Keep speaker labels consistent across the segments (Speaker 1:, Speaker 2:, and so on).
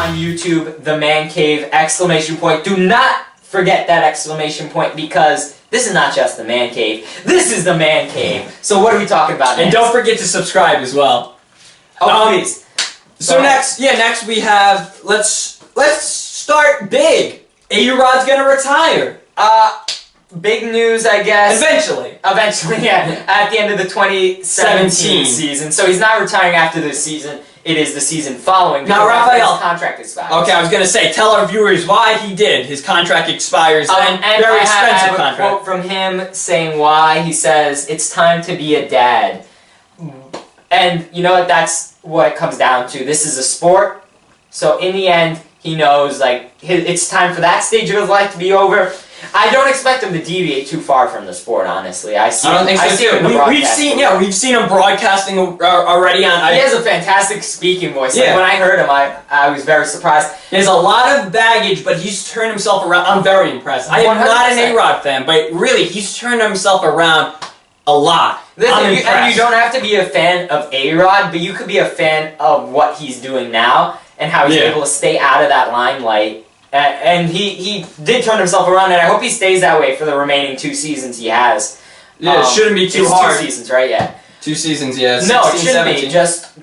Speaker 1: on YouTube, the Mancave, exclamation point. Do not forget that exclamation point because this is not just the Mancave. This is the Mancave. So what are we talking about next?
Speaker 2: And don't forget to subscribe as well.
Speaker 1: Oh, please.
Speaker 2: So next we have, let's start big. A-Rod's gonna retire.
Speaker 1: Big news, I guess.
Speaker 2: Eventually,
Speaker 1: yeah. At the end of the 2017 season. So he's not retiring after this season. It is the season following.
Speaker 2: Now, Raphael.
Speaker 1: His contract expires.
Speaker 2: Okay, I was gonna say, tell our viewers why he did. His contract expires then.
Speaker 1: And
Speaker 2: Very
Speaker 1: I
Speaker 2: expensive
Speaker 1: have a
Speaker 2: contract.
Speaker 1: quote from him saying why. He says, "It's time to be a dad." And you know what? That's what it comes down to. This is a sport. So in the end, he knows like it's time for that stage of his life to be over. I don't expect him to deviate too far from the sport, honestly. I don't think so.
Speaker 2: We've seen him broadcasting already on.
Speaker 1: He has a fantastic speaking voice. Like, when I heard him, I was very surprised.
Speaker 2: He has a lot of baggage, but he's turned himself around. I'm very impressed. I am 100%. Not an A-Rod fan, but really, he's turned himself around a lot.
Speaker 1: And you don't have to be a fan of A-Rod, but you could be a fan of what he's doing now and how he's able to stay out of that limelight. And he did turn himself around, and I hope he stays that way for the remaining 2 seasons he has.
Speaker 2: Yeah, it shouldn't be too hard.
Speaker 1: 2 seasons, right? Yeah.
Speaker 2: 2 seasons, yeah.
Speaker 1: No, it shouldn't be. Just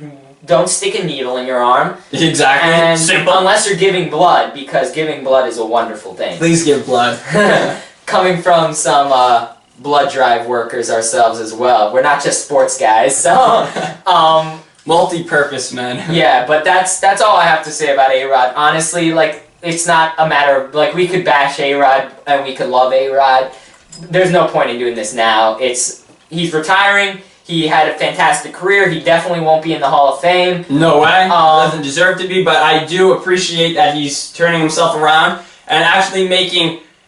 Speaker 1: don't stick a needle in your arm.
Speaker 2: Exactly.
Speaker 1: And
Speaker 2: simple.
Speaker 1: Unless you're giving blood, because giving blood is a wonderful thing.
Speaker 2: Please give blood.
Speaker 1: Coming from some blood drive workers ourselves as well. We're not just sports guys, so
Speaker 2: multi-purpose men.
Speaker 1: Yeah, but that's all I have to say about A-Rod. Honestly, like, it's not a matter of, like, we could bash A-Rod and we could love A-Rod. There's no point in doing this now. He's retiring. He had a fantastic career. He definitely won't be in the Hall of Fame.
Speaker 2: No way. Doesn't deserve to be, but I do appreciate that he's turning himself around and actually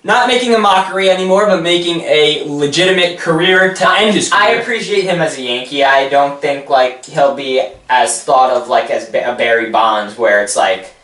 Speaker 2: not making a mockery anymore, but making a legitimate career to end his career.
Speaker 1: I appreciate him as a Yankee. I don't think, like, he'll be as thought of, like, as a Barry Bonds, where it's like,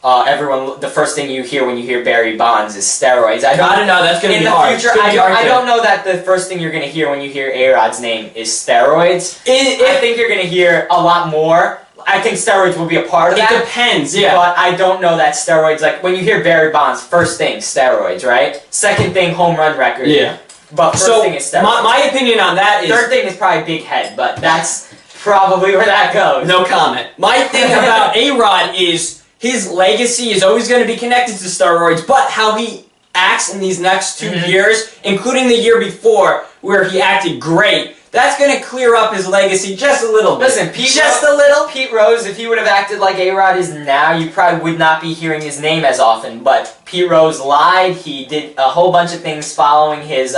Speaker 1: the first thing you hear when you hear Barry Bonds is steroids. I don't know. That's going to be hard. In the future, I don't know that the first thing you're going to hear when you hear A-Rod's name is steroids. I think you're going to hear a lot more. I think steroids will be a part of that.
Speaker 2: It depends, yeah.
Speaker 1: But I don't know that steroids, like, when you hear Barry Bonds, first thing, steroids, right? Second thing, home run record.
Speaker 2: Yeah.
Speaker 1: But first thing is steroids.
Speaker 2: My opinion on that is...
Speaker 1: Third thing is probably big head, but that's probably where that goes.
Speaker 2: No comment. My thing about A-Rod is his legacy is always going to be connected to steroids, but how he acts in these next 2 years, including the year before, where he acted great, that's going to clear up his legacy just a little bit.
Speaker 1: Listen, Pete Rose, if he would have acted like A-Rod is now, you probably would not be hearing his name as often. But Pete Rose lied. He did a whole bunch of things following his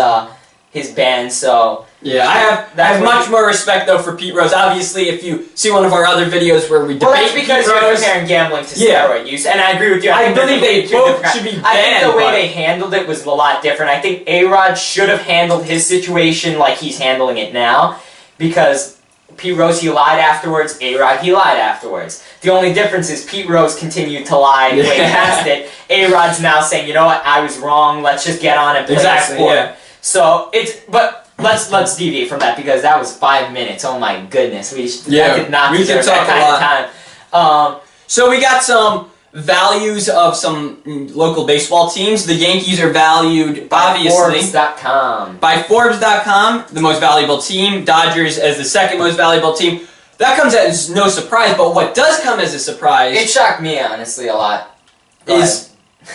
Speaker 1: ban, so...
Speaker 2: Yeah, I have much more respect, though, for Pete Rose. Obviously, if you see one of our other videos where we debate
Speaker 1: that's because you're comparing gambling to steroid use, and I agree with you. I
Speaker 2: believe they both should be banned.
Speaker 1: I think the way they handled it was a lot different. I think A-Rod should have handled his situation like he's handling it now, because Pete Rose, he lied afterwards. A-Rod, he lied afterwards. The only difference is Pete Rose continued to lie way past it. A-Rod's now saying, you know what, I was wrong, let's just get on and play the sport. Yeah. So, Let's deviate from that because that was 5 minutes. Oh my goodness, we could not deserve that kind of time.
Speaker 2: So we got some values of some local baseball teams. The Yankees are valued obviously by Forbes.com, the most valuable team. Dodgers as the second most valuable team. That comes as no surprise. But what does come as a surprise?
Speaker 1: It shocked me honestly a lot.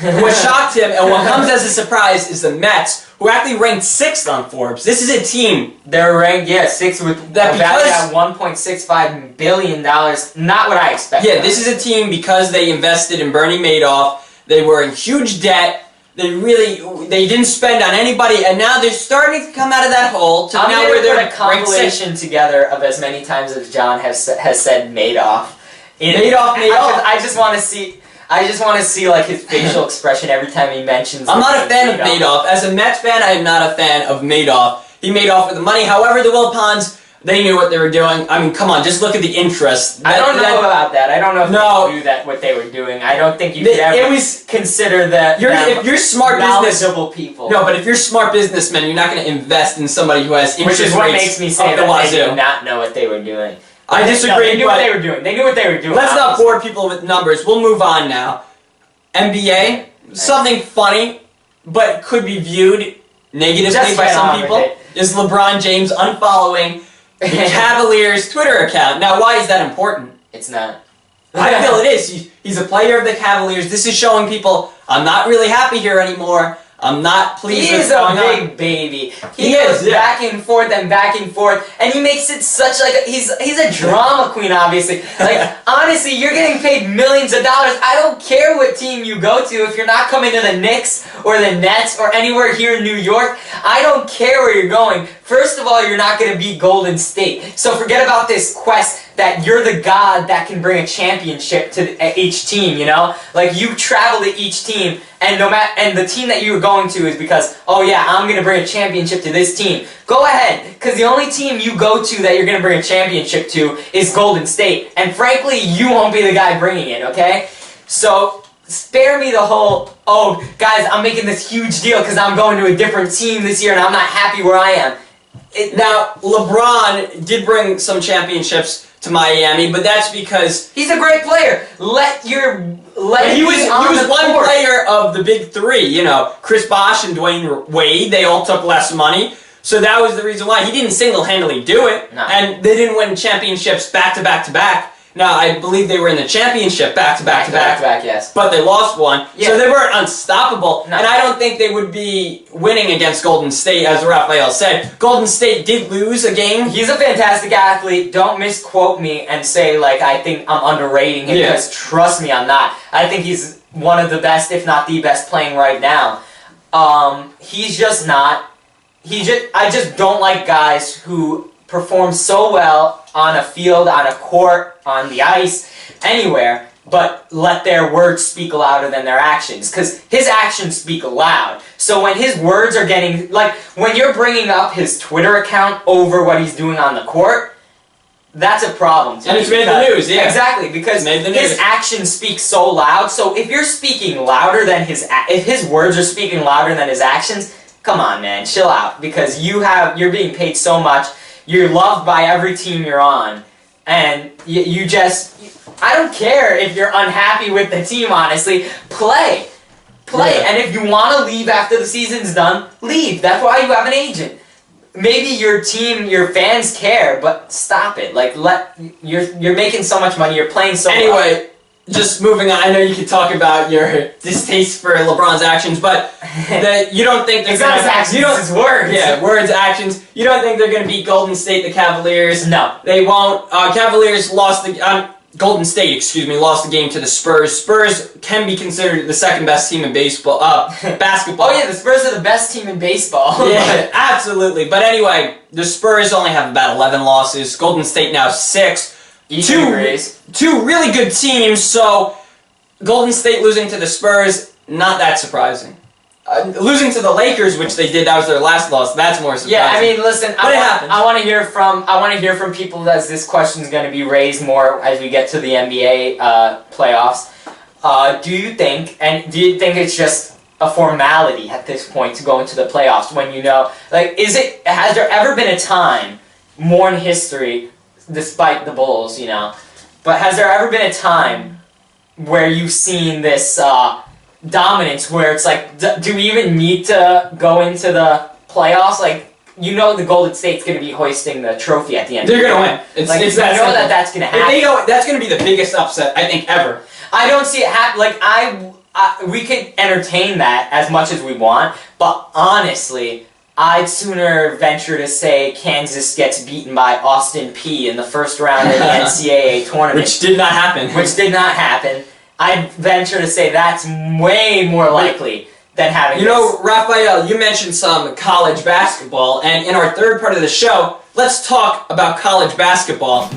Speaker 2: What shocked him and what comes as a surprise is the Mets, who actually ranked 6th on Forbes. This is a team.
Speaker 1: They're ranked, 6th with that value at $1.65 billion. Not what I expected.
Speaker 2: Yeah, this is a team because they invested in Bernie Madoff. They were in huge debt. They didn't spend on anybody, and now they're starting to come out of that hole to now where they're
Speaker 1: put a compilation together of as many times as John has said Madoff.
Speaker 2: Madoff.
Speaker 1: I just want to see like his facial expression every time he mentions.
Speaker 2: I'm not a fan of Madoff. As a Mets fan, I am not a fan of Madoff. He made off with the money. However, the Wilpons, they knew what they were doing. I mean, come on, just look at the interest.
Speaker 1: I don't know about that. I don't know if they knew what they were doing. I don't think you could ever consider that.
Speaker 2: If you're smart
Speaker 1: knowledgeable people.
Speaker 2: No, but if you're smart businessmen, you're not going to invest in somebody who has interest rates.
Speaker 1: Which is what makes me say that they did not know what they were doing.
Speaker 2: I disagree.
Speaker 1: No, they knew what they were doing. They knew what they were doing.
Speaker 2: Let's not bore people with numbers. We'll move on now. NBA, something funny, but could be viewed negatively by some people, is LeBron James unfollowing the Cavaliers' Twitter account. Now, why is that important?
Speaker 1: It's not.
Speaker 2: I feel it is. He's a player of the Cavaliers. This is showing people, I'm not really happy here anymore. I'm not pleased with what's going on.
Speaker 1: He is a big baby. He goes back and forth, and he makes it such like he's a drama queen, obviously. Like, honestly, you're getting paid millions of dollars. I don't care what team you go to. If you're not coming to the Knicks or the Nets or anywhere here in New York, I don't care where you're going. First of all, you're not going to beat Golden State. So forget about this quest that you're the god that can bring a championship to each team, you know? Like, you travel to each team, and the team that you're going to is because, oh yeah, I'm going to bring a championship to this team. Go ahead, because the only team you go to that you're going to bring a championship to is Golden State. And frankly, you won't be the guy bringing it, okay? So, spare me the whole, oh, guys, I'm making this huge deal because I'm going to a different team this year and I'm not happy where I am.
Speaker 2: Now, LeBron did bring some championships to Miami, but that's because
Speaker 1: he's a great player. He was
Speaker 2: one player of the big three. You know, Chris Bosh and Dwayne Wade. They all took less money, so that was the reason why he didn't single-handedly do it.
Speaker 1: No.
Speaker 2: And they didn't win championships back to back to back. Now, I believe they were in the championship back to back to back.
Speaker 1: Yes.
Speaker 2: But they lost one,
Speaker 1: yeah.
Speaker 2: So they weren't unstoppable.
Speaker 1: No.
Speaker 2: And I don't think they would be winning against Golden State, as Raphael said. Golden State did lose a game.
Speaker 1: He's a fantastic athlete. Don't misquote me and say, like, I think I'm underrating him, because trust me, I'm not. I think he's one of the best, if not the best, playing right now. He's just not. I just don't like guys who perform so well on a field, on a court, on the ice, anywhere, but let their words speak louder than their actions. Because his actions speak loud. So when his words are getting, like, when you're bringing up his Twitter account over what he's doing on the court, that's a problem to me.
Speaker 2: And it's made the news, yeah.
Speaker 1: Exactly, because his actions speak so loud. So if you're speaking louder than if his words are speaking louder than his actions, come on, man, chill out. Because you're being paid so much. You're loved by every team you're on, and you just, I don't care if you're unhappy with the team, honestly. Play. Yeah. And if you want to leave after the season's done, leave. That's why you have an agent. Maybe your team, your fans care, but stop it. Like, you're making so much money, you're playing so well.
Speaker 2: Anyway, just moving on, I know you could talk about your distaste for LeBron's actions, but you don't think
Speaker 1: it's not his actions, it's his words.
Speaker 2: Yeah, words, actions. You don't think they're going to beat Golden State, the Cavaliers?
Speaker 1: No.
Speaker 2: They won't. Cavaliers lost Golden State, lost the game to the Spurs. Spurs can be considered the second best team in basketball.
Speaker 1: Oh yeah, the Spurs are the best team in baseball.
Speaker 2: Yeah, absolutely. But anyway, the Spurs only have about 11 losses. Golden State now 6. Two really good teams, so Golden State losing to the Spurs, not that surprising. Losing to the Lakers, which they did, that was their last loss, that's more surprising.
Speaker 1: Yeah, I mean, listen,
Speaker 2: I
Speaker 1: want to hear from people as this question is going to be raised more as we get to the NBA playoffs. Do you think it's just a formality at this point to go into the playoffs when you know, like, has there ever been a time, more in history, despite the Bulls, you know, but has there ever been a time where you've seen this dominance where it's like, do we even need to go into the playoffs? Like, you know the Golden State's going to be hoisting the trophy at the end.
Speaker 2: They're going to win. It's that simple.
Speaker 1: That's going to happen.
Speaker 2: If they go, that's going to be the biggest upset, I think, ever.
Speaker 1: I don't see it happen. Like, we could entertain that as much as we want, but honestly, I'd sooner venture to say Kansas gets beaten by Austin Peay in the first round of the NCAA tournament.
Speaker 2: Which did not happen. I'd venture to say that's way more likely than having You know, Raphael, you mentioned some college basketball, and in our third part of the show, let's talk about college basketball.